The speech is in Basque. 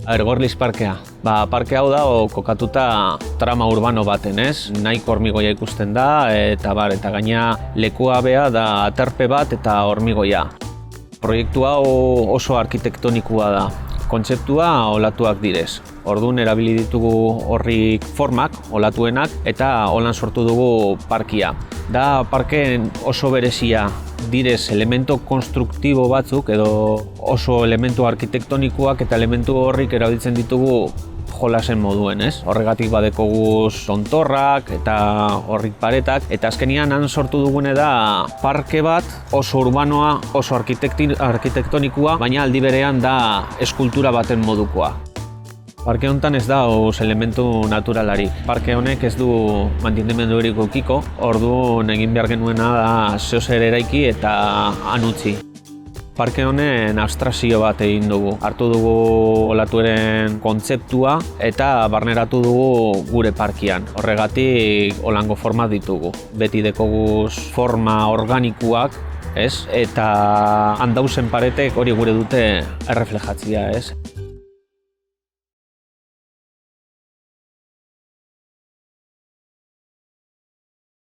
Gorliz parkea. Parke hau da kokatuta trama urbano baten, ez? Nahiko hormigoia ikusten da, eta gaina lekua bea da aterpe bat eta hormigoia. Proiektu hau oso arkitektonikoa da. Kontzeptua olatuak direz. Orduan erabili ditugu horrik formak, olatuenak, eta holan sortu dugu parkia. Da parken oso berezia direz elementu konstruktibo batzuk edo oso elementu arkitektonikoak eta elementu horrik erabiltzen ditugu jolasen moduen, ez? Horregatik badekogu tontorrak eta horrik paretak, eta azkenian han sortu dugune da parke bat oso urbanoa, oso arkitektonikoa, baina aldi berean da eskultura baten modukoa. Parke honetan ez da elementu naturalarik. Parke honek ez du mantendimendurik edukiko, orduan egin behar genuena da zeozer eraiki eta han utzi. Parke honen abstrakzio bat egin dugu. Hartu dugu olatuaren kontzeptua eta barneratu dugu gure parkian. Horregatik holango forma ditugu. Beti dekoguz forma organikoak, ez? Eta handauzen paretek hori gure dute erreflejatzia, ez?